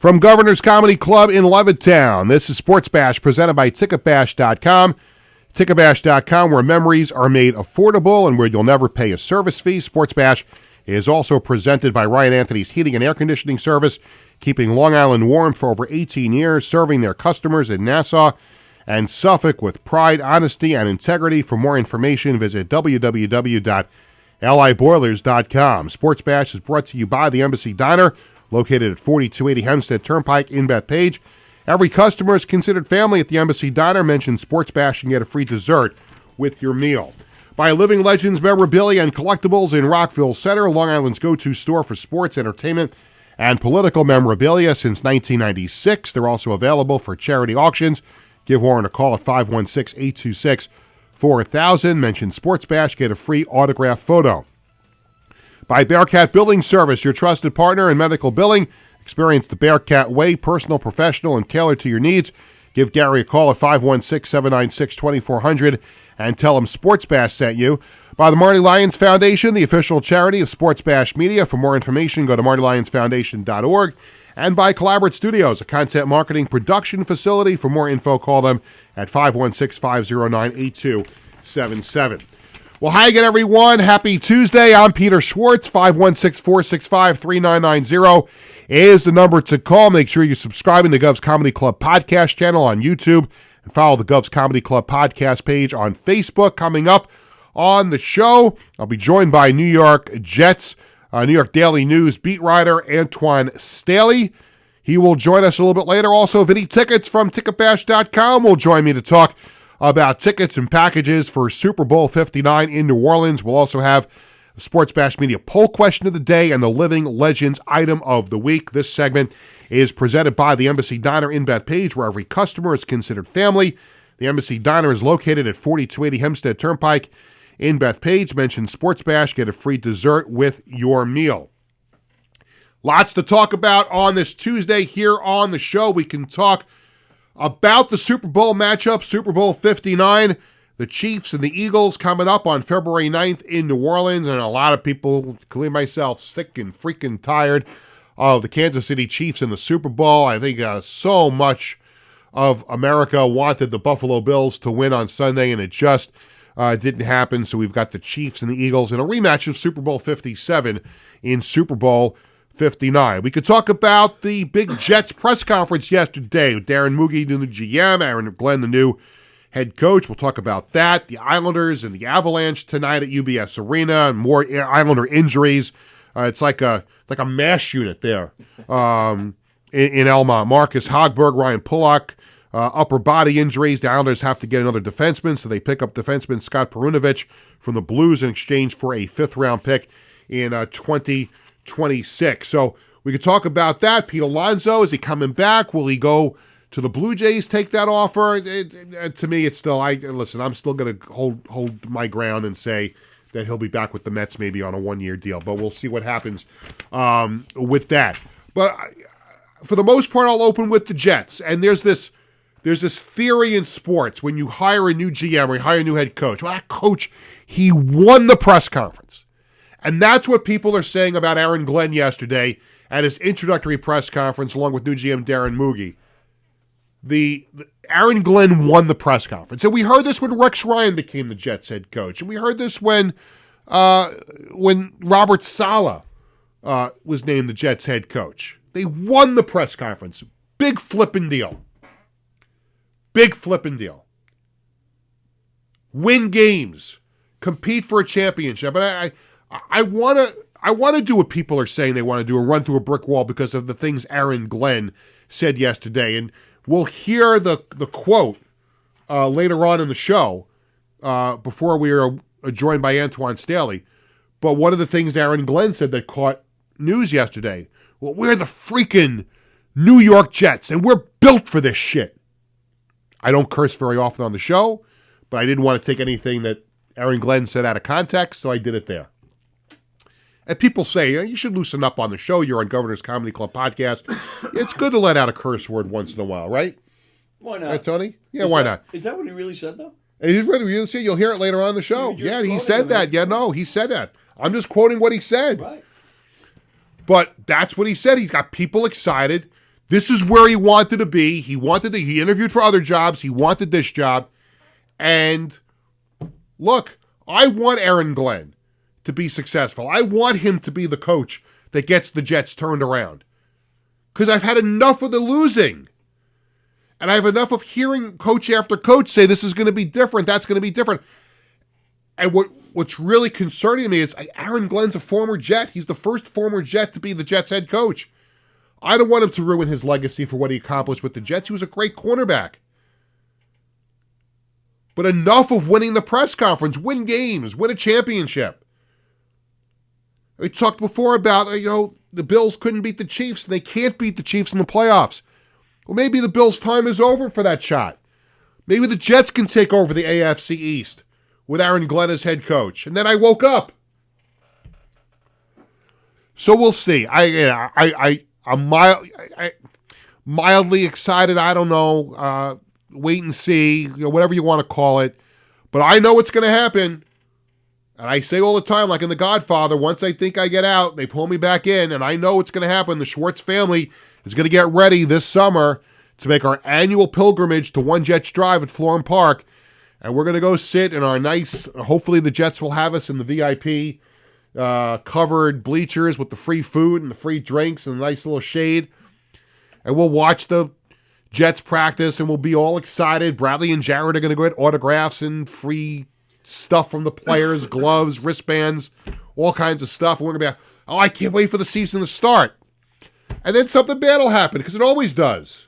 From Governor's Comedy Club in Levittown, this is Sports Bash presented by Ticketbash.com. Ticketbash.com, where memories are made affordable and where you'll never pay a service fee. Sports Bash is also presented by Ryan Anthony's Heating and Air Conditioning Service, keeping Long Island warm for over 18 years, serving their customers in Nassau and Suffolk with pride, honesty, and integrity. For more information, visit www.liboilers.com. Sports Bash is brought to you by the Embassy Diner, located at 4280 Hempstead Turnpike in Bethpage. Every customer is considered family at the Embassy Diner. Mention Sports Bash and get a free dessert with your meal. By Living Legends Memorabilia and Collectibles in Rockville Center, Long Island's go-to store for sports, entertainment, and political memorabilia since 1996. They're also available for charity auctions. Give Warren a call at 516-826-4000. Mention Sports Bash, get a free autograph photo. By Bearcat Billing Service, your trusted partner in medical billing. Experience the Bearcat way, personal, professional, and tailored to your needs. Give Gary a call at 516-796-2400 and tell him Sports Bash sent you. By the Marty Lyons Foundation, the official charity of Sports Bash Media. For more information, go to martylyonsfoundation.org. And by Collaborate Studios, a content marketing production facility. For more info, call them at 516-509-8277. Well, hi again, everyone. Happy Tuesday. I'm Peter Schwartz. 516-465-3990 is the number to call. Make sure you're subscribing to Govs Comedy Club podcast channel on YouTube and follow the Govs Comedy Club podcast page on Facebook. Coming up on the show, I'll be joined by New York Jets, New York Daily News beat writer Antwan Staley. He will join us a little bit later. Also, Vinny Tickets from Ticketbash.com will join me to talk about tickets and packages for Super Bowl 59 in New Orleans. We'll also have the Sports Bash Media poll question of the day and the Living Legends item of the week. This segment is presented by the Embassy Diner in Bethpage, where every customer is considered family. The Embassy Diner is located at 4280 Hempstead Turnpike in Bethpage. Mention Sports Bash, get a free dessert with your meal. Lots to talk about on this Tuesday here on the show. We can talk about the Super Bowl matchup, Super Bowl 59, the Chiefs and the Eagles coming up on February 9th in New Orleans, and a lot of people, including myself, sick and freaking tired of the Kansas City Chiefs in the Super Bowl. I think so much of America wanted the Buffalo Bills to win on Sunday, and it just didn't happen. So we've got the Chiefs and the Eagles in a rematch of Super Bowl 57 in Super Bowl 59. We could talk about the big Jets press conference yesterday. Darren Moogie, the new GM, Aaron Glenn, the new head coach. We'll talk about that. The Islanders and the Avalanche tonight at UBS Arena, and more Islander injuries. It's like a MASH unit there in Elmont. Marcus Hogberg, Ryan Pulock, upper body injuries. The Islanders have to get another defenseman, so they pick up defenseman Scott Perunovich from the Blues in exchange for a fifth-round pick in 2026. So we could talk about that. Pete Alonso, is he coming back? Will he go to the Blue Jays, take that offer? To me, it's still, I'm still going to hold my ground and say that he'll be back with the Mets maybe on a one-year deal, but we'll see what happens with that. But for the most part, I'll open with the Jets. And there's this theory in sports when you hire a new GM or you hire a new head coach. Well, that coach, he won the press conference. And that's what people are saying about Aaron Glenn yesterday at his introductory press conference along with new GM Darren Moogie. The Aaron Glenn won the press conference. And we heard this when Rex Ryan became the Jets head coach. And we heard this when Robert Saleh was named the Jets head coach. They won the press conference. Big flipping deal. Big flipping deal. Win games. Compete for a championship. And I want to do what people are saying they want to do and run through a brick wall because of the things Aaron Glenn said yesterday. And we'll hear the quote later on in the show before we are joined by Antwan Staley. But one of the things Aaron Glenn said that caught news yesterday, well, we're the freaking New York Jets, and we're built for this shit. I don't curse very often on the show, but I didn't want to take anything that Aaron Glenn said out of context, so I did it there. And people say, you should loosen up on the show. You're on Governor's Comedy Club podcast. It's good to let out a curse word once in a while, right? Why not? Right, Tony? Yeah, why not? Is that what he really said, though? He's really said. You'll hear it later on in the show. Yeah, he said that. Yeah, no, he said that. I'm just quoting what he said. Right. But that's what he said. He's got people excited. This is where he wanted to be. He interviewed for other jobs. He wanted this job. And look, I want Aaron Glenn to be successful. I want him to be the coach that gets the Jets turned around. Because I've had enough of the losing. And I have enough of hearing coach after coach say this is going to be different, that's going to be different. And what's really concerning me is Aaron Glenn's a former Jet. He's the first former Jet to be the Jets head coach. I don't want him to ruin his legacy for what he accomplished with the Jets. He was a great cornerback. But enough of winning the press conference. Win games. Win a championship. We talked before about, the Bills couldn't beat the Chiefs. And they can't beat the Chiefs in the playoffs. Well, maybe the Bills' time is over for that shot. Maybe the Jets can take over the AFC East with Aaron Glenn as head coach. And then I woke up. So we'll see. I'm mildly excited. I don't know. Wait and see. Whatever you want to call it. But I know what's going to happen. And I say all the time, like in The Godfather, once I think I get out, they pull me back in. And I know what's going to happen. The Schwartz family is going to get ready this summer to make our annual pilgrimage to One Jets Drive at Florham Park. And we're going to go sit in our nice, hopefully the Jets will have us in the VIP covered bleachers with the free food and the free drinks and a nice little shade. And we'll watch the Jets practice and we'll be all excited. Bradley and Jared are going to go get autographs and free stuff from the players, gloves, wristbands, all kinds of stuff. And we're going to be, I can't wait for the season to start. And then something bad will happen because it always does.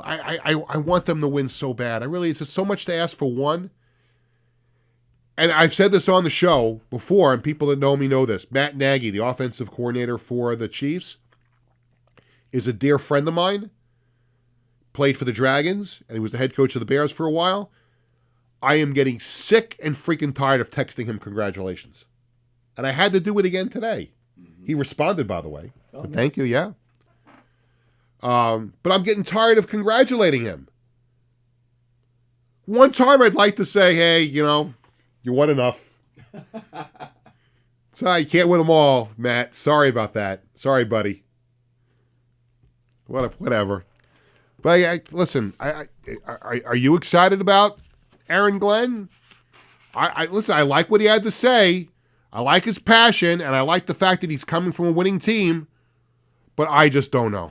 I want them to win so bad. It's just so much to ask for one. And I've said this on the show before, and people that know me know this. Matt Nagy, the offensive coordinator for the Chiefs, is a dear friend of mine. Played for the Dragons, and he was the head coach of the Bears for a while. I am getting sick and freaking tired of texting him congratulations. And I had to do it again today. He responded, by the way. So nice. Thank you, yeah. But I'm getting tired of congratulating him. One time I'd like to say, hey, you won enough. Sorry, you can't win them all, Matt. Sorry about that. Sorry, buddy. Whatever. But listen, are you excited about Aaron Glenn? Listen, I like what he had to say. I like his passion, and I like the fact that he's coming from a winning team. But I just don't know.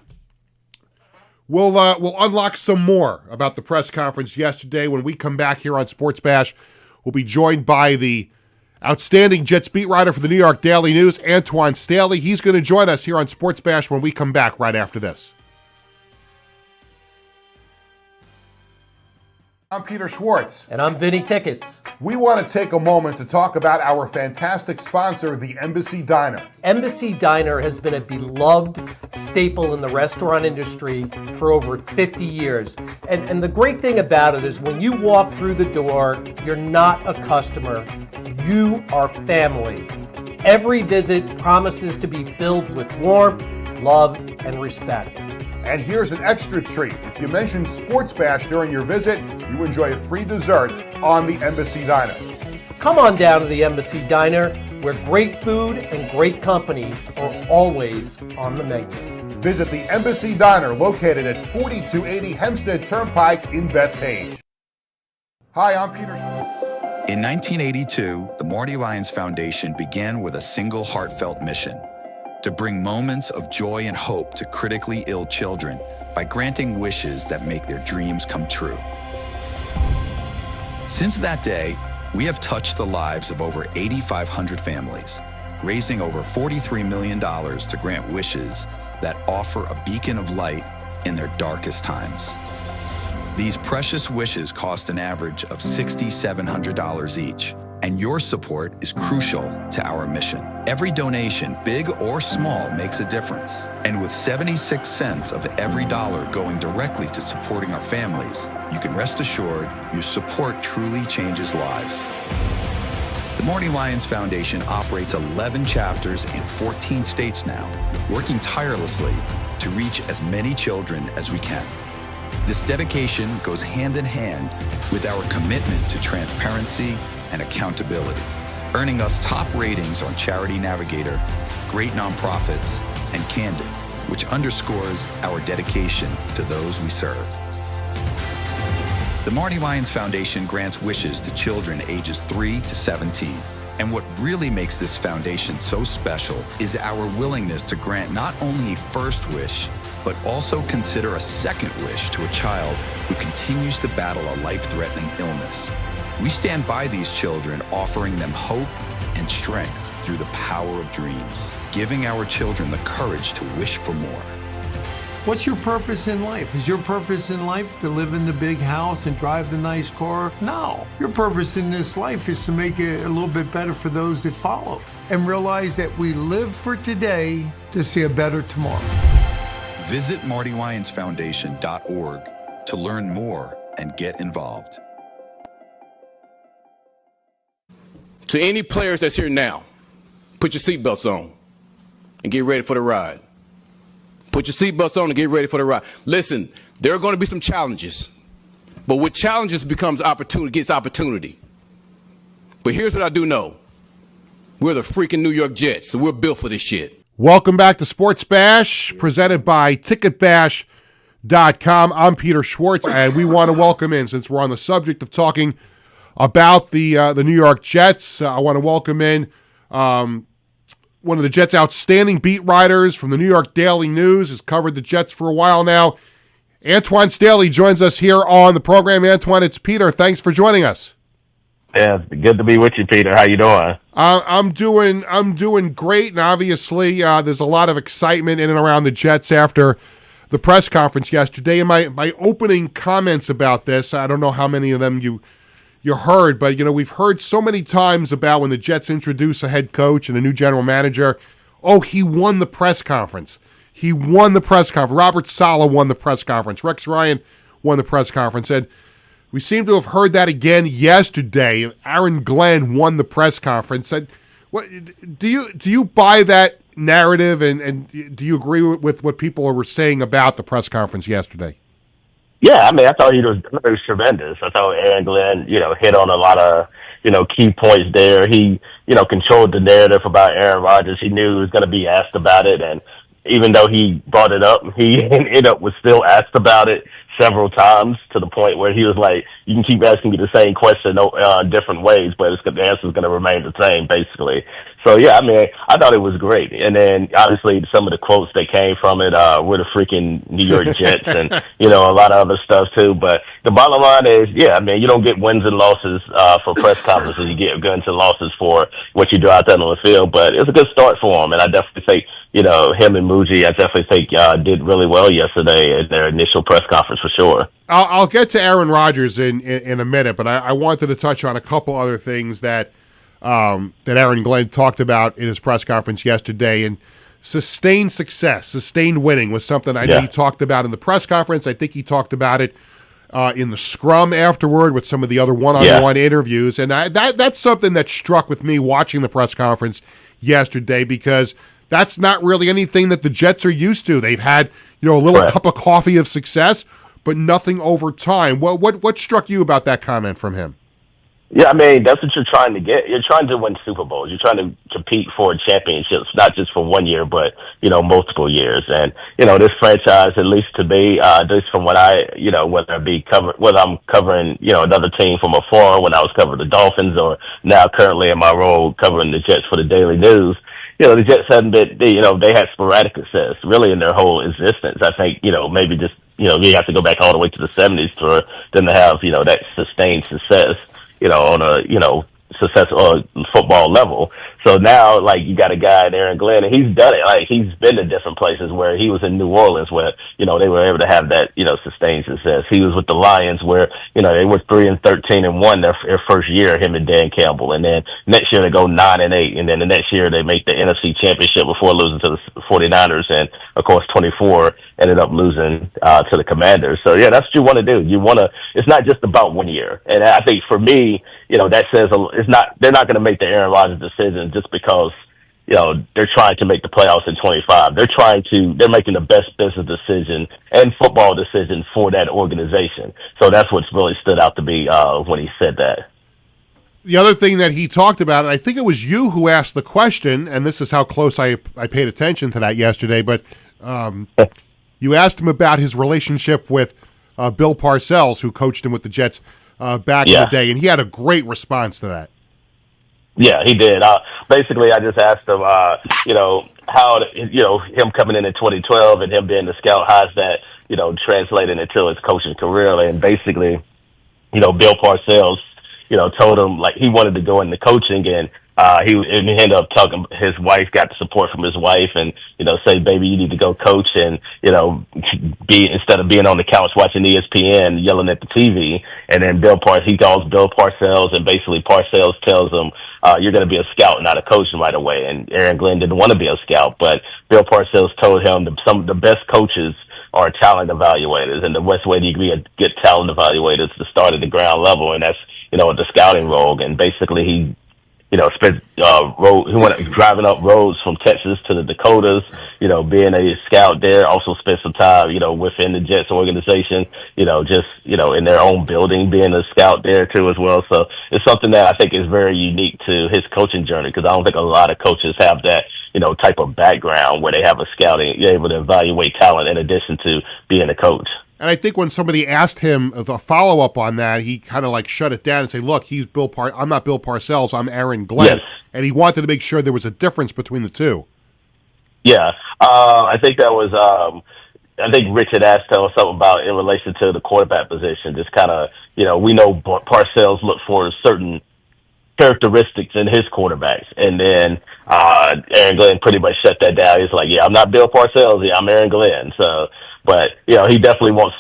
We'll unlock some more about the press conference yesterday when we come back here on Sports Bash. We'll be joined by the outstanding Jets beat writer for the New York Daily News, Antwan Staley. He's going to join us here on Sports Bash when we come back right after this. I'm Peter Schwartz. And I'm Vinny Tickets. We want to take a moment to talk about our fantastic sponsor, the Embassy Diner. Embassy Diner has been a beloved staple in the restaurant industry for over 50 years. And the great thing about it is when you walk through the door, you're not a customer. You are family. Every visit promises to be filled with warmth, love, and respect. And here's an extra treat. If you mention Sports Bash during your visit, you enjoy a free dessert on the Embassy Diner. Come on down to the Embassy Diner, where great food and great company are always on the menu. Visit the Embassy Diner, located at 4280 Hempstead Turnpike in Bethpage. Hi, I'm Peter. In 1982, the Marty Lyons Foundation began with a single heartfelt mission: to bring moments of joy and hope to critically ill children by granting wishes that make their dreams come true. Since that day, we have touched the lives of over 8,500 families, raising over $43 million to grant wishes that offer a beacon of light in their darkest times. These precious wishes cost an average of $6,700 each, and your support is crucial to our mission. Every donation, big or small, makes a difference. And with 76 cents of every dollar going directly to supporting our families, you can rest assured your support truly changes lives. The Marty Lyons Foundation operates 11 chapters in 14 states now, working tirelessly to reach as many children as we can. This dedication goes hand in hand with our commitment to transparency and accountability, earning us top ratings on Charity Navigator, Great Nonprofits, and candid, which underscores our dedication to those we serve. The Marty Lyons Foundation grants wishes to children ages 3 to 17. And what really makes this foundation so special is our willingness to grant not only a first wish, but also consider a second wish to a child who continues to battle a life-threatening illness. We stand by these children, offering them hope and strength through the power of dreams, giving our children the courage to wish for more. What's your purpose in life? Is your purpose in life to live in the big house and drive the nice car? No. Your purpose in this life is to make it a little bit better for those that follow and realize that we live for today to see a better tomorrow. Visit MartyLyonsFoundation.org to learn more and get involved. To any players that's here now, put your seatbelts on and get ready for the ride. Put your seatbelts on and get ready for the ride. Listen, there are going to be some challenges, but with challenges gets opportunity. But here's what I do know. We're the freaking New York Jets, so we're built for this shit. Welcome back to Sports Bash, presented by TicketBash.com. I'm Peter Schwartz, and we want to welcome in, since we're on the subject of talking about the New York Jets, I want to welcome in one of the Jets' outstanding beat writers from the New York Daily News, has covered the Jets for a while now. Antwan Staley joins us here on the program. Antwan, it's Peter. Thanks for joining us. Yeah, it's good to be with you, Peter. How you doing? I'm doing great, and obviously there's a lot of excitement in and around the Jets after the press conference yesterday. And my opening comments about this, I don't know how many of them you heard, but we've heard so many times about when the Jets introduce a head coach and a new general manager. Oh, he won the press conference. He won the press conference. Robert Saleh won the press conference. Rex Ryan won the press conference. And we seem to have heard that again yesterday. Aaron Glenn won the press conference. And what do you buy that narrative, and do you agree with what people were saying about the press conference yesterday? Yeah, I mean, I thought he was tremendous. I thought Aaron Glenn, hit on a lot of, key points there. He, controlled the narrative about Aaron Rodgers. He knew he was going to be asked about it, and even though he brought it up, he was still asked about it several times, to the point where he was like, you can keep asking me the same question different ways, but the answer is going to remain the same, basically. So, yeah, I mean, I thought it was great. And then, obviously, some of the quotes that came from it, we're the freaking New York Jets and, a lot of other stuff, too. But the bottom line is, yeah, I mean, you don't get wins and losses for press conferences. You get wins and losses for what you do out there on the field. But it's a good start for him. And I definitely think, him and Muji, I definitely think did really well yesterday at their initial press conference for sure. I'll get to Aaron Rodgers in a minute, but I wanted to touch on a couple other things that Aaron Glenn talked about in his press conference yesterday. And sustained success, sustained winning was something I know he talked about in the press conference. I think he talked about it in the scrum afterward with some of the other one-on-one interviews. And that's something that struck with me watching the press conference yesterday, because that's not really anything that the Jets are used to. They've had, a little cup of coffee of success, but nothing over time. What struck you about that comment from him? Yeah, I mean, that's what you're trying to get. You're trying to win Super Bowls. You're trying to compete for championships, not just for 1 year, but, multiple years. And, this franchise, at least to me, at least from what I, whether I'm covering, another team from afar, when I was covering the Dolphins, or now currently in my role covering the Jets for the Daily News, the Jets haven't been, they had sporadic success really in their whole existence. I think, maybe just, you have to go back all the way to the 70s for them to have, that sustained success, on a, successful football level. So now, you got a guy in Aaron Glenn, and he's done it. He's been to different places, where he was in New Orleans, where, they were able to have that, sustained success. He was with the Lions, where, they were 3-13-1 their first year, him and Dan Campbell. And then next year they go 9-8. And then the next year they make the NFC Championship before losing to the 49ers. And of course, 24 ended up losing to the Commanders. So yeah, that's what you want to do. It's not just about 1 year. And I think for me, that says they're not going to make the Aaron Rodgers decision just because, they're trying to make the playoffs in 25. They're making the best business decision and football decision for that organization. So that's what's really stood out to me when he said that. The other thing that he talked about, and I think it was you who asked the question, and this is how close I paid attention to that yesterday, but you asked him about his relationship with Bill Parcells, who coached him with the Jets back in the day, and he had a great response to that. Yeah, he did. Basically, I just asked him, how, him coming in 2012 and him being the scout, how's that, translating into his coaching career? And basically, Bill Parcells, told him like he wanted to go into coaching, and he ended up talking. His wife got the support from his wife, and say, "Baby, you need to go coach," and be instead of being on the couch watching ESPN, yelling at the TV. And then he calls Bill Parcells, and basically Parcells tells him, "You're going to be a scout, not a coach, right away." And Aaron Glenn didn't want to be a scout, but Bill Parcells told him that some of the best coaches are talent evaluators, and the best way to be a good talent evaluator is to start at the ground level, and that's the scouting role. And basically he spent he went driving up roads from Texas to the Dakotas, being a scout there. Also spent some time, within the Jets organization, just in their own building, being a scout there too as well. So it's something that I think is very unique to his coaching journey, because I don't think a lot of coaches have that type of background where they have a scouting, you're able to evaluate talent in addition to being a coach. And I think when somebody asked him a follow-up on that, he kind of like shut it down and say, look, I'm not Bill Parcells, I'm Aaron Glenn. Yes. And he wanted to make sure there was a difference between the two. Yeah. I think that was, I think Richard asked him something about in relation to the quarterback position, just kind of, we know Parcells look for certain characteristics in his quarterbacks. And then Aaron Glenn pretty much shut that down. He's like, yeah, I'm not Bill Parcells, yeah, I'm Aaron Glenn. So, but, he definitely wants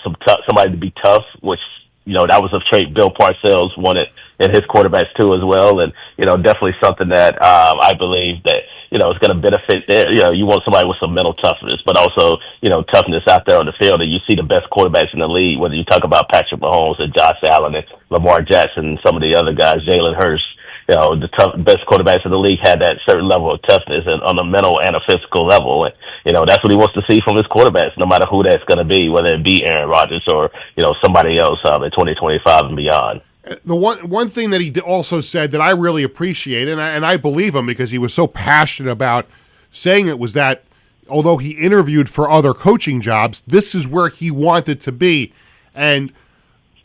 somebody to be tough, which, that was a trait Bill Parcells wanted in his quarterbacks too as well. And, definitely something that I believe that, is going to benefit there. You want somebody with some mental toughness, but also, toughness out there on the field. And you see the best quarterbacks in the league, whether you talk about Patrick Mahomes and Josh Allen and Lamar Jackson and some of the other guys, Jalen Hurts. The best quarterbacks in the league had that certain level of toughness and on a mental and a physical level. And, that's what he wants to see from his quarterbacks, no matter who that's going to be, whether it be Aaron Rodgers or, somebody else in 2025 and beyond. The one thing that he also said that I really appreciate, and I believe him because he was so passionate about saying it, was that although he interviewed for other coaching jobs, this is where he wanted to be. And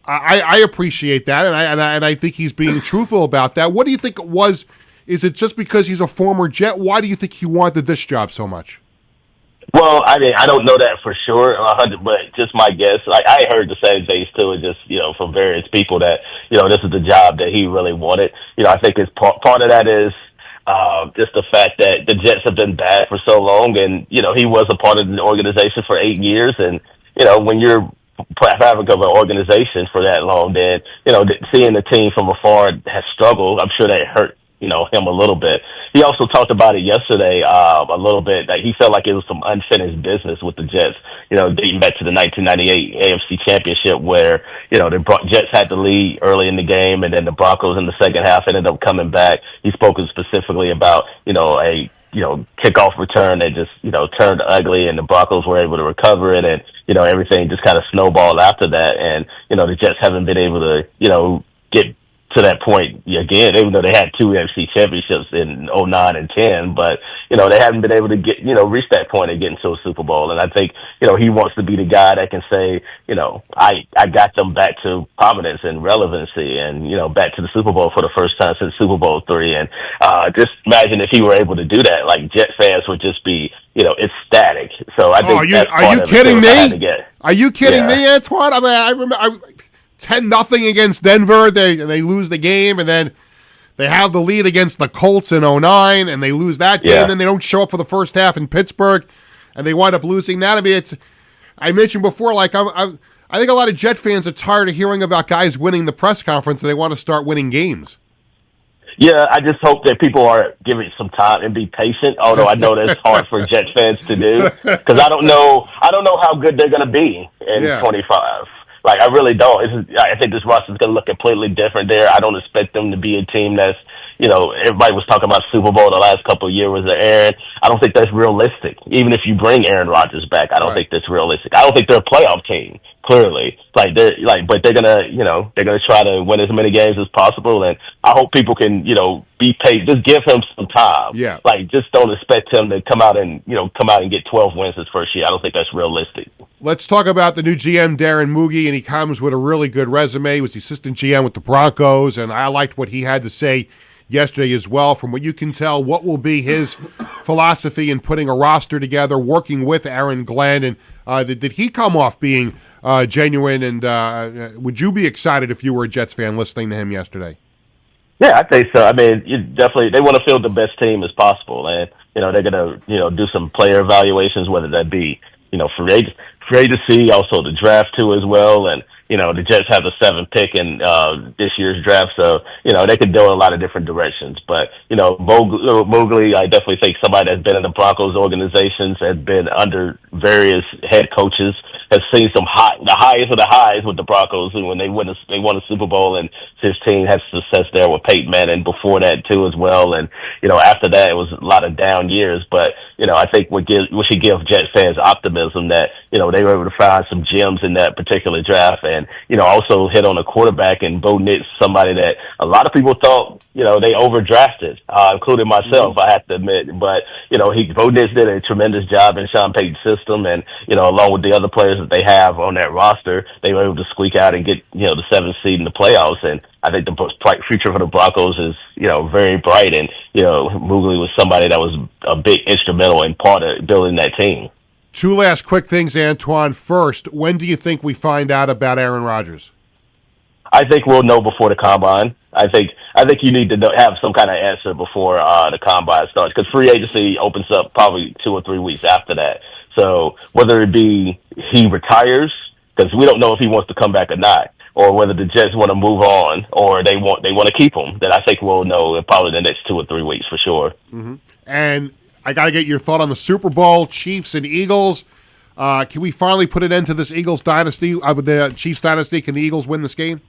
I appreciate that, and I think he's being truthful about that. What do you think it was? Is it just because he's a former Jet? Why do you think he wanted this job so much? Well, I mean, I don't know that for sure, but just my guess. Like, I heard the same things too, just from various people that this is the job that he really wanted. I think it's part of that is just the fact that the Jets have been bad for so long, and he was a part of the organization for 8 years, and when you're fabric of an organization for that long, then seeing the team from afar has struggled. I'm sure that hurt him a little bit. He also talked about it yesterday a little bit, that he felt like it was some unfinished business with the Jets, dating back to the 1998 AFC Championship, where the Jets had the lead early in the game, and then the Broncos in the second half ended up coming back. He spoke specifically about a kickoff return that just, turned ugly, and the Broncos were able to recover it, and, everything just kind of snowballed after that. And, the Jets haven't been able to, get to that point again, even though they had 2 NFC championships in 2009 and 10, but, they haven't been able to get, reach that point and get into a Super Bowl. And I think, he wants to be the guy that can say, I got them back to prominence and relevancy and, back to the Super Bowl for the first time since Super Bowl III. And just imagine if he were able to do that, like Jet fans would just be, ecstatic. So I think are you kidding me? Are you kidding me, Antwan? I mean, I remember 10-0 against Denver. They lose the game, and then they have the lead against the Colts in 2009, and they lose that game. And then they don't show up for the first half in Pittsburgh, and they wind up losing that. I mean, I mentioned before, like I think a lot of Jet fans are tired of hearing about guys winning the press conference, and they want to start winning games. Yeah, I just hope that people are giving some time and be patient. Although I know that's hard for Jets fans to do, because I don't know how good they're going to be in 25. Like, I really don't. I think this roster is going to look completely different there. I don't expect them to be a team that's, everybody was talking about Super Bowl the last couple of years with Aaron. I don't think that's realistic. Even if you bring Aaron Rodgers back, I don't think that's realistic. I don't think they're a playoff team. Clearly, but they're gonna try to win as many games as possible, and I hope people can, be paid. Just give him some time. Yeah. Just don't expect him to come out and get 12 wins his first year. I don't think that's realistic. Let's talk about the new GM, Darren Moogie, and he comes with a really good resume. He was the assistant GM with the Broncos, and I liked what he had to say yesterday as well. From what you can tell, what will be his philosophy in putting a roster together, working with Aaron Glenn, and did he come off being genuine, and would you be excited if you were a Jets fan listening to him yesterday? Yeah, I think so. I mean, they want to field the best team as possible, and they're gonna do some player evaluations, whether that be free agency, also the draft too as well, and the Jets have the 7th pick in this year's draft, so they could go in a lot of different directions. But Mowgli, I definitely think somebody that's been in the Broncos organizations, has been under various head coaches, has seen the highest of the highs with the Broncos, and when they won a Super Bowl in 2015, had success there with Peyton Manning before that too as well, and after that it was a lot of down years. But I think we should give Jets fans optimism that they were able to find some gems in that particular draft, and also hit on a quarterback and Bo Nix, somebody that a lot of people thought they overdrafted, including myself, I have to admit. But Bo Nix did a tremendous job in Sean Payton's system, and along with the other players that they have on that roster, they were able to squeak out and get the 7th seed in the playoffs. And I think the future for the Broncos is very bright, and Mowgli was somebody that was a big instrumental in part of building that team. Two last quick things, Antwan. First, when do you think we find out about Aaron Rodgers? I think we'll know before the combine. I think you need to have some kind of answer before the combine starts, because free agency opens up probably 2 or 3 weeks after that. So whether it be he retires, because we don't know if he wants to come back or not, or whether the Jets want to move on or they want to keep him, then I think we'll know in probably the next 2 or 3 weeks for sure. Mm-hmm. And I got to get your thought on the Super Bowl, Chiefs and Eagles. Can we finally put an end to this Eagles dynasty? With the Chiefs dynasty, can the Eagles win this game?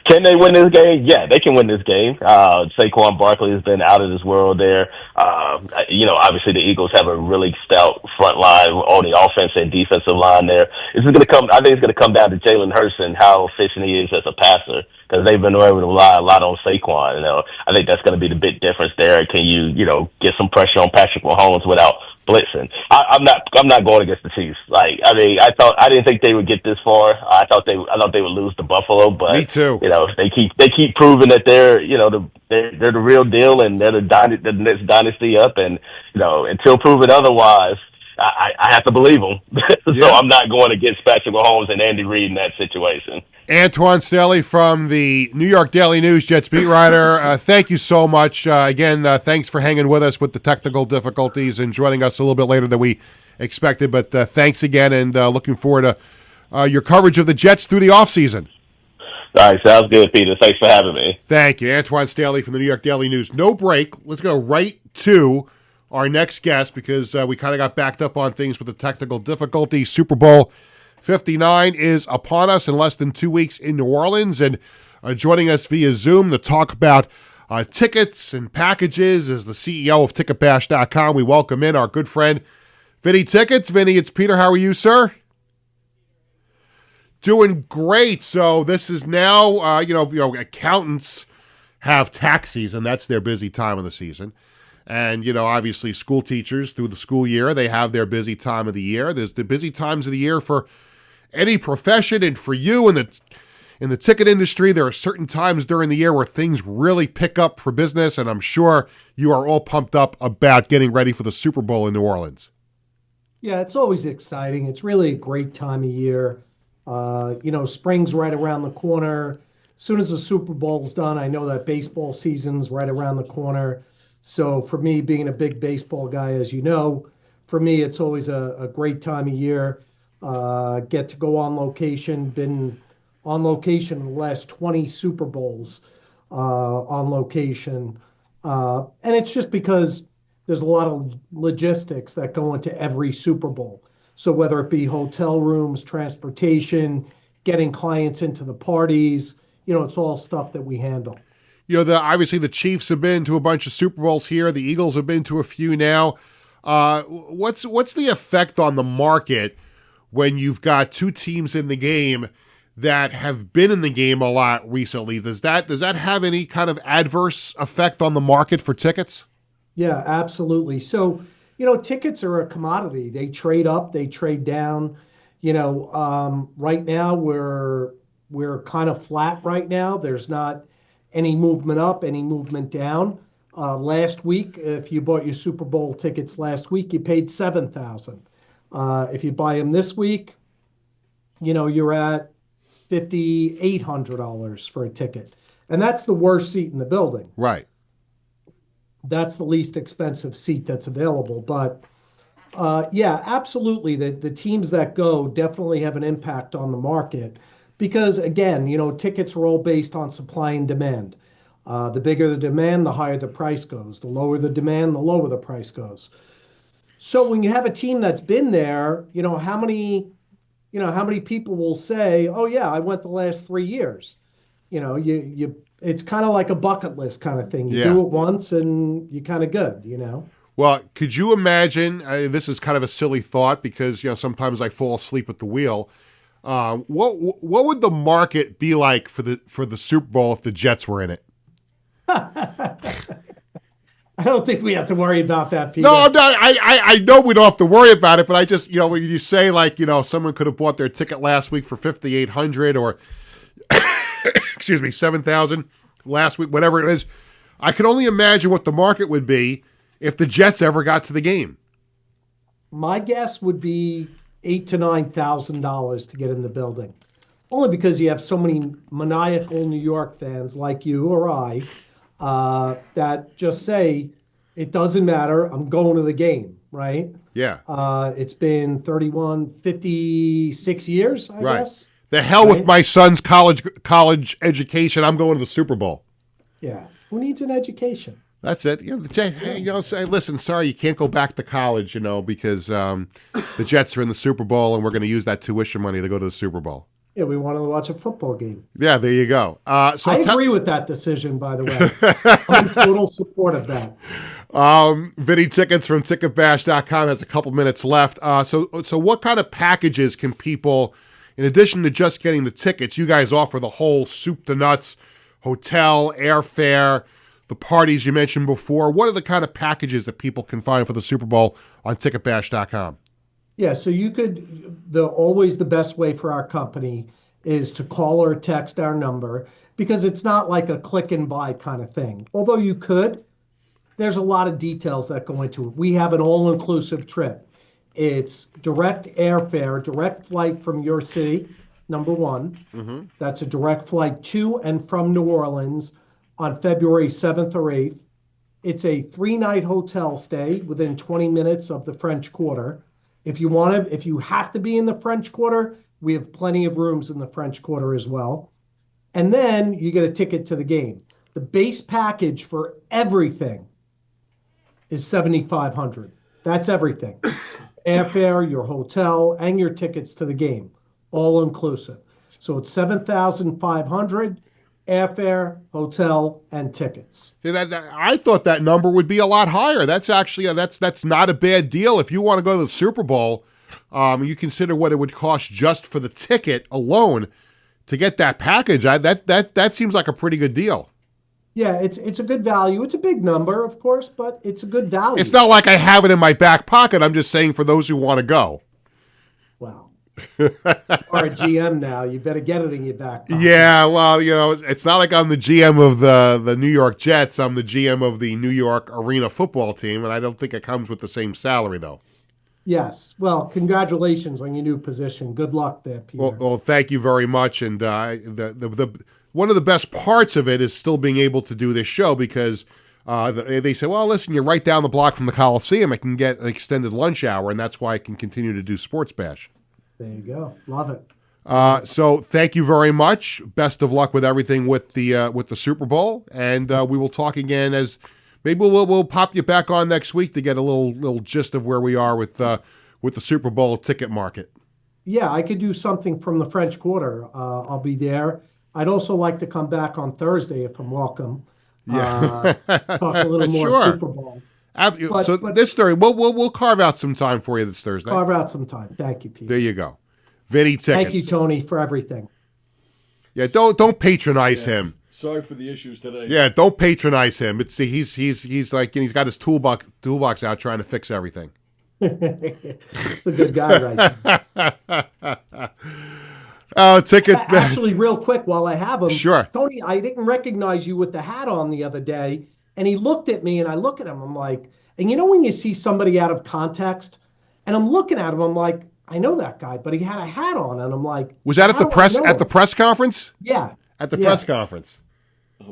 Can they win this game? Yeah, they can win this game. Saquon Barkley has been out of this world there. Obviously the Eagles have a really stout front line on the offense and defensive line there. I think it's going to come down to Jalen Hurts and how efficient he is as a passer, because they've been able to rely a lot on Saquon. I think that's going to be the big difference there. Can you, get some pressure on Patrick Mahomes without blitzing? I'm not going against the Chiefs. I didn't think they would get this far. I thought they would lose to Buffalo, but me too. They keep proving that they're the real deal, and they're the next dynasty up, and until proven otherwise, I have to believe them. So I'm not going against Patrick Mahomes and Andy Reid in that situation. Antwan Staley from the New York Daily News, Jets beat writer. Thank you so much. Again, thanks for hanging with us with the technical difficulties and joining us a little bit later than we expected. But thanks again, and looking forward to your coverage of the Jets through the offseason. All right, sounds good, Peter. Thanks for having me. Thank you. Antwan Staley from the New York Daily News. No break. Let's go right to our next guest, because we kind of got backed up on things with the technical difficulty. Super Bowl 59 is upon us in less than 2 weeks in New Orleans, and joining us via Zoom to talk about tickets and packages is the CEO of TicketBash.com. We welcome in our good friend, Vinny Tickets. Vinny, it's Peter. How are you, sir? Doing great. So this is now, accountants have tax season. That's their busy time of the season. And, obviously school teachers through the school year, they have their busy time of the year. There's the busy times of the year for any profession, and for you in the ticket industry, there are certain times during the year where things really pick up for business, and I'm sure you are all pumped up about getting ready for the Super Bowl in New Orleans. Yeah, it's always exciting. It's really a great time of year. Spring's right around the corner. As soon as the Super Bowl's done, I know that baseball season's right around the corner. So for me, being a big baseball guy, as you know, for me, it's always a great time of year. Get to go on location. Been on location in the last 20 Super Bowls on location. And it's just because there's a lot of logistics that go into every Super Bowl. So whether it be hotel rooms, transportation, getting clients into the parties, it's all stuff that we handle. Obviously the Chiefs have been to a bunch of Super Bowls here. The Eagles have been to a few now. What's the effect on the market when you've got two teams in the game that have been in the game a lot recently? Does that have any kind of adverse effect on the market for tickets? Yeah, absolutely. So, tickets are a commodity. They trade up, they trade down. Right now we're kind of flat right now. There's not any movement up, any movement down. Last week, if you bought your Super Bowl tickets last week, you paid $7,000. If you buy them this week, you're at $5,800 for a ticket, and that's the worst seat in the building. Right. That's the least expensive seat that's available. But yeah, absolutely, the teams that go definitely have an impact on the market because, again, tickets are all based on supply and demand. The bigger the demand, the higher the price goes. The lower the demand, the lower the price goes. So when you have a team that's been there, how many people will say, "Oh yeah, I went the last 3 years." It's kind of like a bucket list kind of thing. You do it once and you're kind of good. Well, could you imagine? This is kind of a silly thought because sometimes I fall asleep at the wheel. What would the market be like for the Super Bowl if the Jets were in it? I don't think we have to worry about that, Peter. No, I know we don't have to worry about it, but I just, when you say someone could have bought their ticket last week for $5,800 or, excuse me, $7,000 last week, whatever it is, I can only imagine what the market would be if the Jets ever got to the game. My guess would be $8,000 to $9,000 to get in the building, only because you have so many maniacal New York fans like you or I. That just say, it doesn't matter, I'm going to the game, right? Yeah. It's been 56 years, I guess. The hell with my son's college education, I'm going to the Super Bowl. Yeah. Who needs an education? That's it. Say, listen, sorry, you can't go back to college, because the Jets are in the Super Bowl and we're going to use that tuition money to go to the Super Bowl. Yeah, we wanted to watch a football game. Yeah, there you go. So I agree with that decision, by the way. I'm in total support of that. Vinny Tickets from ticketbash.com has a couple minutes left. So what kind of packages can people, in addition to just getting the tickets, you guys offer the whole soup to nuts, hotel, airfare, the parties you mentioned before. What are the kind of packages that people can find for the Super Bowl on ticketbash.com? Yeah, so you could, always the best way for our company is to call or text our number because it's not like a click and buy kind of thing. Although you could, there's a lot of details that go into it. We have an all-inclusive trip. It's direct airfare, direct flight from your city, number one. Mm-hmm. That's a direct flight to and from New Orleans on February 7th or 8th. It's a 3-night hotel stay within 20 minutes of the French Quarter. If you have to be in the French Quarter, we have plenty of rooms in the French Quarter as well. And then you get a ticket to the game. The base package for everything is $7,500. That's everything. Airfare, your hotel, and your tickets to the game, all inclusive. So it's $7,500. Airfare, hotel, and tickets. I thought that number would be a lot higher. That's actually that's not a bad deal. If you want to go to the Super Bowl, you consider what it would cost just for the ticket alone to get that package. That seems like a pretty good deal. Yeah, it's a good value. It's a big number, of course, but it's a good value. It's not like I have it in my back pocket. I'm just saying for those who want to go. Wow. You are a GM now. You better get it in your back pocket. Yeah, well, it's not like I'm the GM of the New York Jets. I'm the GM of the New York Arena football team, and I don't think it comes with the same salary, though. Yes. Well, congratulations on your new position. Good luck there, Peter. Well, thank you very much. And the one of the best parts of it is still being able to do this show because they say, well, listen, you're right down the block from the Coliseum. I can get an extended lunch hour, and that's why I can continue to do Sports Bash. There you go. Love it. So thank you very much. Best of luck with everything with the Super Bowl, and we will talk again as maybe we'll pop you back on next week to get a little gist of where we are with the Super Bowl ticket market. Yeah, I could do something from the French Quarter. I'll be there. I'd also like to come back on Thursday if I'm welcome. Yeah. Talk a little more Sure. Super Bowl. So this Thursday, we'll carve out some time for you this Thursday. Carve out some time. Thank you, Peter. There you go. Vinny Tickets. Thank you, Tony, for everything. Yeah, don't patronize him. Sorry for the issues today. Yeah, don't patronize him. He's like he's got his toolbox out trying to fix everything. It's a good guy, right? Ticket. Actually, real quick, while I have him, Sure. Tony, I didn't recognize you with the hat on the other day, and he looked at me, and I look at him, I'm like, and you know when you see somebody out of context, and I'm looking at him, I'm like, I know that guy, but he had a hat on, and I'm like, Was that at the press conference? Yeah. At the press conference.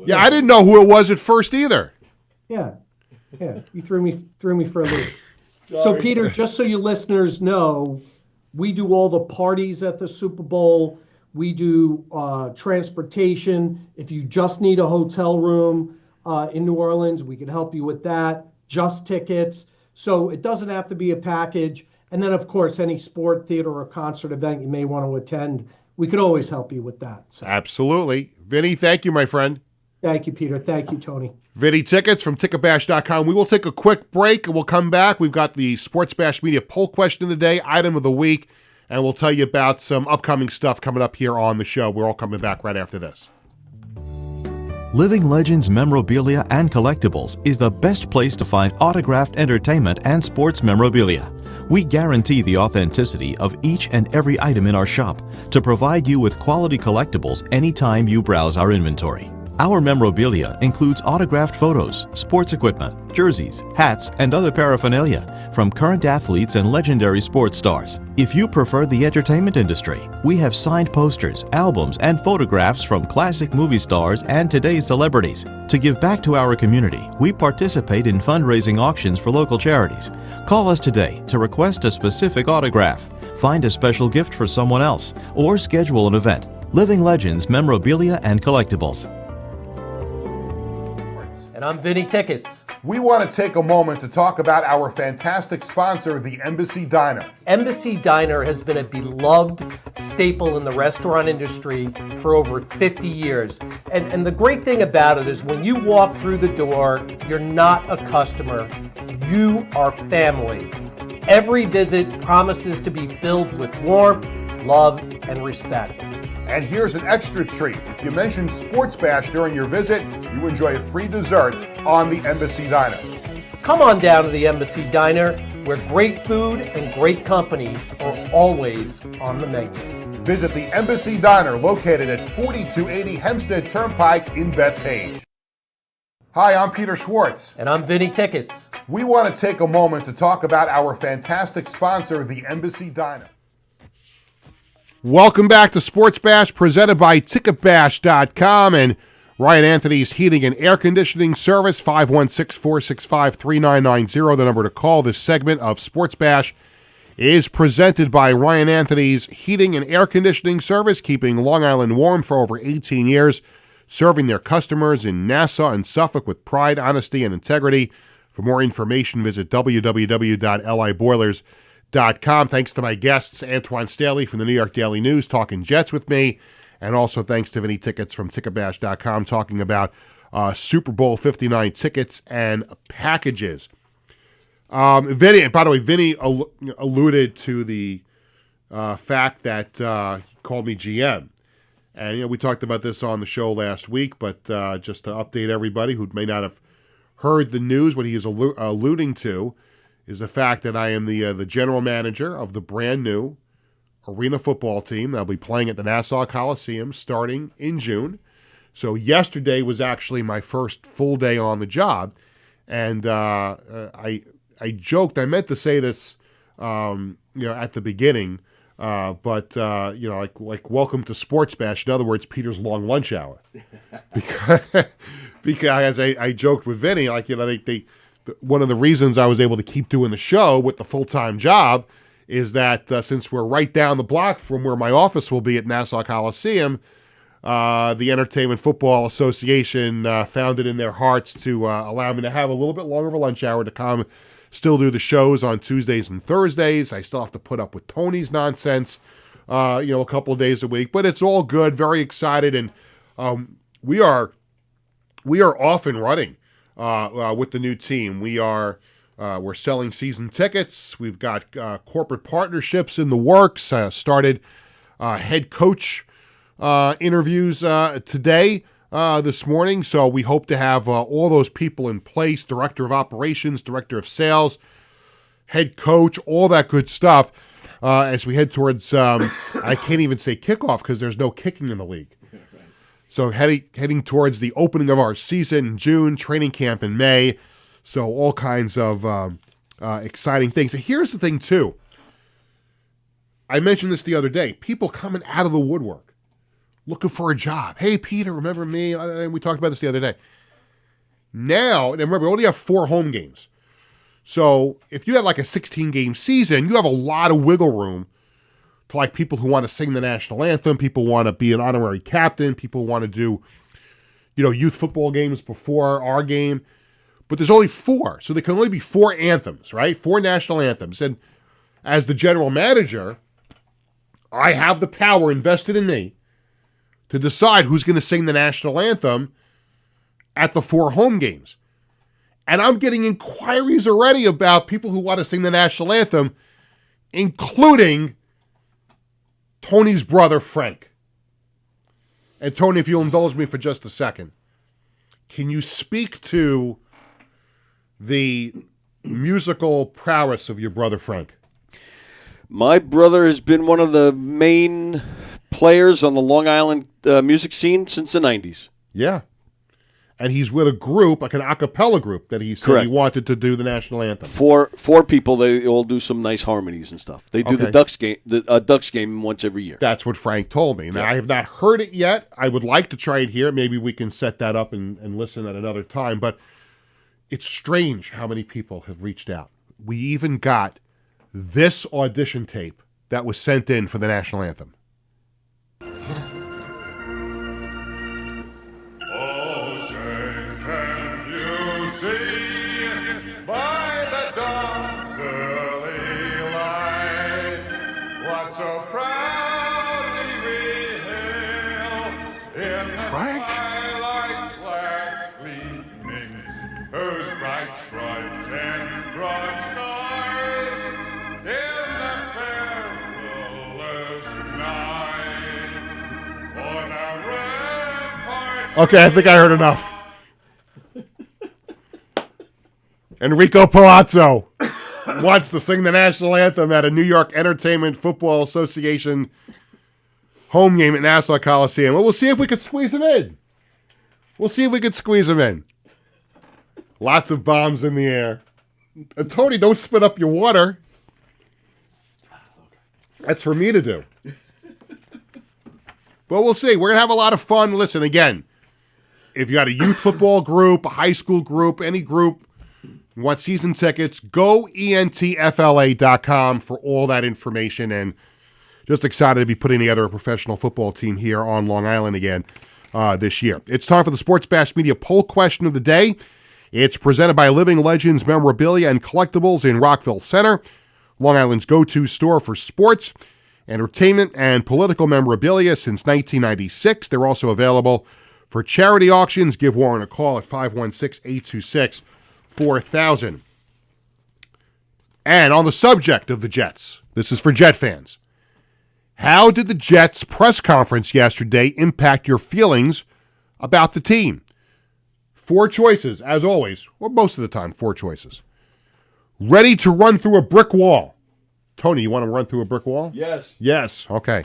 Yeah, I didn't know who it was at first either. Yeah. You threw me for a loop. So, Peter, just so you listeners know, we do all the parties at the Super Bowl. We do transportation. If you just need a hotel room in New Orleans, we can help you with that. Just tickets. So it doesn't have to be a package. And then, of course, any sport, theater, or concert event you may want to attend, we could always help you with that. So. Absolutely. Vinny, thank you, my friend. Thank you, Peter. Thank you, Tony. Vinny Tickets from ticketbash.com. We will take a quick break and we'll come back. We've got the Sports Bash Media poll question of the day, item of the week, and we'll tell you about some upcoming stuff coming up here on the show. We're all coming back right after this. Living Legends memorabilia and collectibles is the best place to find autographed entertainment and sports memorabilia. We guarantee the authenticity of each and every item in our shop to provide you with quality collectibles anytime you browse our inventory. Our memorabilia includes autographed photos, sports equipment, jerseys, hats, and other paraphernalia from current athletes and legendary sports stars. If you prefer the entertainment industry, we have signed posters, albums, and photographs from classic movie stars and today's celebrities. To give back to our community, we participate in fundraising auctions for local charities. Call us today to request a specific autograph, find a special gift for someone else, or schedule an event. Living Legends memorabilia and collectibles. And I'm Vinny Tickets. We want to take a moment to talk about our fantastic sponsor, the Embassy Diner. Embassy Diner has been a beloved staple in the restaurant industry for over 50 years. And the great thing about it is when you walk through the door, you're not a customer, you are family. Every visit promises to be filled with warmth, love, and respect. And here's an extra treat. If you mention Sports Bash during your visit, you enjoy a free dessert on the Embassy Diner. Come on down to the Embassy Diner, where great food and great company are always on the menu. Visit the Embassy Diner, located at 4280 Hempstead Turnpike in Bethpage. Hi, I'm Peter Schwartz. And I'm Vinny Tickets. We want to take a moment to talk about our fantastic sponsor, the Embassy Diner. Welcome back to Sports Bash, presented by ticketbash.com and Ryan Anthony's Heating and Air Conditioning Service, 516-465-3990. The number to call. This segment of Sports Bash is presented by Ryan Anthony's Heating and Air Conditioning Service, keeping Long Island warm for over 18 years, serving their customers in Nassau and Suffolk with pride, honesty, and integrity. For more information, visit www.liboilers.com. Thanks to my guests, Antwan Staley from the New York Daily News, talking Jets with me, and also thanks to Vinny Tickets from ticketbash.com, talking about Super Bowl 59 tickets and packages. Vinny, by the way, Vinny alluded to the fact that he called me GM. And, we talked about this on the show last week, but just to update everybody who may not have heard the news, what he is alluding to is the fact that I am the general manager of the brand new arena football team that'll be playing at the Nassau Coliseum starting in June. So yesterday was actually my first full day on the job, and I joked. I meant to say this, at the beginning, but like welcome to Sports Bash. In other words, Peter's long lunch hour, because I joked with Vinny, one of the reasons I was able to keep doing the show with the full-time job is that since we're right down the block from where my office will be at Nassau Coliseum, the Entertainment Football Association found it in their hearts to allow me to have a little bit longer of a lunch hour to come still do the shows on Tuesdays and Thursdays. I still have to put up with Tony's nonsense, a couple of days a week, but it's all good. Very excited, and we are we are off and running with the new team. We're selling season tickets. We've got corporate partnerships in the works. Started head coach interviews today, this morning. So we hope to have all those people in place, director of operations, director of sales, head coach, all that good stuff as we head towards, I can't even say kickoff because there's no kicking in the league. So heading towards the opening of our season in June, training camp in May. So all kinds of exciting things. And here's the thing, too. I mentioned this the other day. People coming out of the woodwork, looking for a job. Hey, Peter, remember me? And we talked about this the other day. Now, and remember, we only have 4 home games. So if you had like a 16-game season, you have a lot of wiggle room to like people who want to sing the national anthem, people want to be an honorary captain, people want to do, youth football games before our game. But there's only 4, so there can only be 4 anthems, right? 4 national anthems. And as the general manager, I have the power invested in me to decide who's going to sing the national anthem at the 4 home games. And I'm getting inquiries already about people who want to sing the national anthem, including Tony's brother, Frank. And Tony, if you'll indulge me for just a second, can you speak to the musical prowess of your brother, Frank? My brother has been one of the main players on the Long Island music scene since the 90s. Yeah. And he's with a group, like an a cappella group, that he said Correct. He wanted to do the national anthem. Four people, they all do some nice harmonies and stuff. They do Okay. the Ducks game once every year. That's what Frank told me. Now, I have not heard it yet. I would like to try it here. Maybe we can set that up and listen at another time. But it's strange how many people have reached out. We even got this audition tape that was sent in for the national anthem. Okay, I think I heard enough. Enrico Palazzo wants to sing the national anthem at a New York Entertainment Football Association home game at Nassau Coliseum. Well, we'll see if we can squeeze him in. Lots of bombs in the air. Tony, don't spit up your water. That's for me to do. But we'll see. We're going to have a lot of fun. Listen, again, if you got a youth football group, a high school group, any group, you want season tickets, go entfla.com for all that information. And just excited to be putting together a professional football team here on Long Island again this year. It's time for the Sports Bash Media poll question of the day. It's presented by Living Legends Memorabilia and Collectibles in Rockville Center, Long Island's go-to store for sports, entertainment, and political memorabilia since 1996. They're also available for charity auctions. Give Warren a call at 516-826-4000. And on the subject of the Jets, this is for Jet fans. How did the Jets press conference yesterday impact your feelings about the team? 4 choices, as always, or most of the time, 4 choices. Ready to run through a brick wall. Tony, you want to run through a brick wall? Yes. Yes, okay.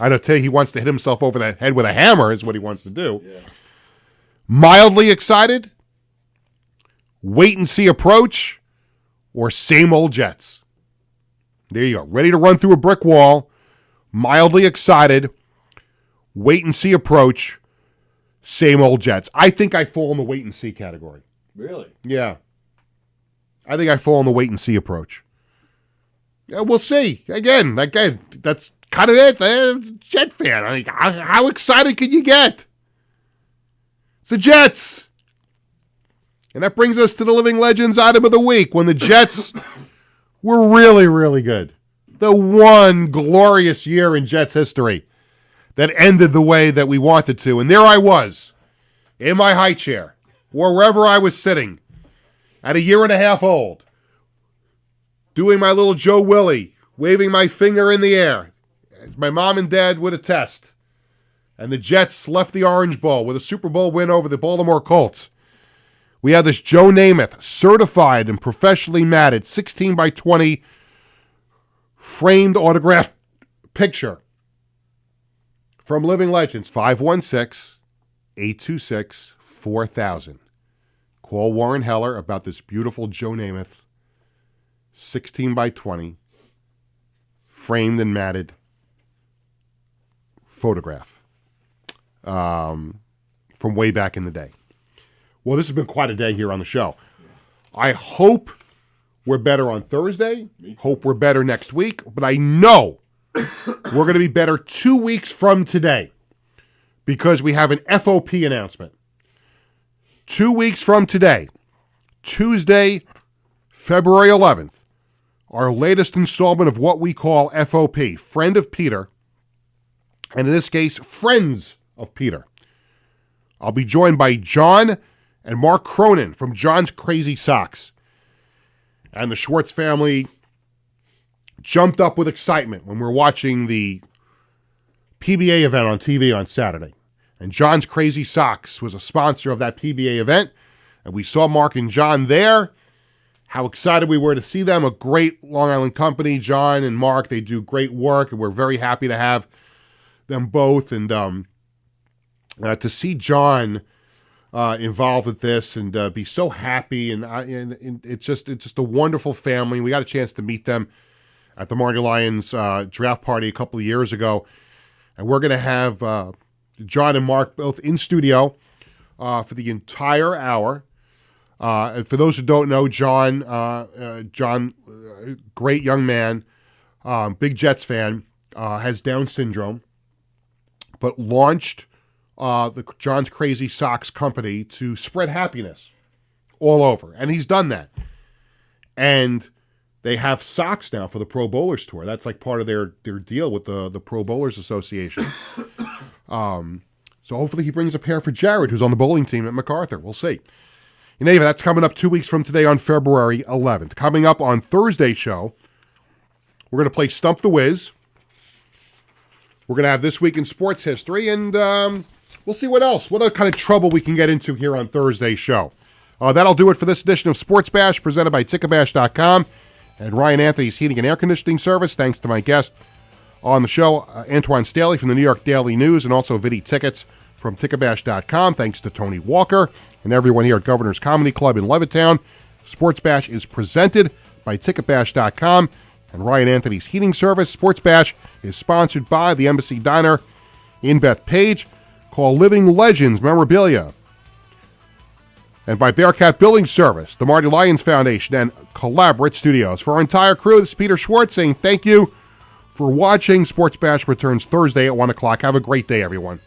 I don't tell you, he wants to hit himself over the head with a hammer is what he wants to do. Yeah. Mildly excited, wait and see approach, or same old Jets. There you go. Ready to run through a brick wall, mildly excited, wait and see approach, same old Jets. I think I fall in the wait and see category. Really? Yeah. I think I fall in the wait and see approach. Yeah, we'll see. Again, that's kind of it. Jet fan. I mean, how excited can you get? It's the Jets. And that brings us to the Living Legends item of the week, when the Jets were really, really good. The one glorious year in Jets history that ended the way that we wanted to. And there I was, in my high chair, or wherever I was sitting at 1.5 years old, doing my little Joe Willie, waving my finger in the air, as my mom and dad would attest. And the Jets left the Orange Bowl with a Super Bowl win over the Baltimore Colts. We had this Joe Namath, certified and professionally matted, 16 by 20, framed autographed picture from Living Legends, 516-826-4000. Call Warren Heller about this beautiful Joe Namath, 16 by 20, framed and matted photograph from way back in the day. Well, this has been quite a day here on the show. I hope we're better on Thursday. Hope we're better next week. But I know we're going to be better 2 weeks from today because we have an FOP announcement. 2 weeks from today, Tuesday, February 11th, our latest installment of what we call FOP, Friend of Peter, and in this case, Friends of Peter. I'll be joined by John and Mark Cronin from John's Crazy Socks. And the Schwartz family jumped up with excitement when we were watching the PBA event on TV on Saturday. And John's Crazy Socks was a sponsor of that PBA event. And we saw Mark and John there. How excited we were to see them. A great Long Island company. John and Mark, they do great work. And we're very happy to have them both. And to see John involved with this and be so happy. And it's just a wonderful family. We got a chance to meet them at the Marty Lions draft party a couple of years ago. And we're going to have John and Mark both in studio for the entire hour. And for those who don't know, John, great young man, big Jets fan, has Down syndrome, but launched the John's Crazy Socks company to spread happiness all over. And he's done that. And they have socks now for the Pro Bowlers Tour. That's like part of their deal with the Pro Bowlers Association. So hopefully he brings a pair for Jared, who's on the bowling team at MacArthur. We'll see. In any event, that's coming up 2 weeks from today on February 11th. Coming up on Thursday's show, we're going to play Stump the Wiz. We're going to have This Week in Sports History, and we'll see what else, what other kind of trouble we can get into here on Thursday's show. That'll do it for this edition of Sports Bash, presented by Ticketbash.com and Ryan Anthony's Heating and Air Conditioning Service. Thanks to my guest on the show, Antwan Staley from the New York Daily News, and also Vidi Tickets from Ticketbash.com. Thanks to Tony Walker and everyone here at Governor's Comedy Club in Levittown. Sports Bash is presented by Ticketbash.com and Ryan Anthony's Heating Service. Sports Bash is sponsored by the Embassy Diner in Bethpage. Call Living Legends Memorabilia. And by Bearcat Building Service, the Marty Lions Foundation, and Collaborate Studios. For our entire crew, this is Peter Schwartz saying thank you for watching. Sports Bash returns Thursday at 1 o'clock. Have a great day, everyone.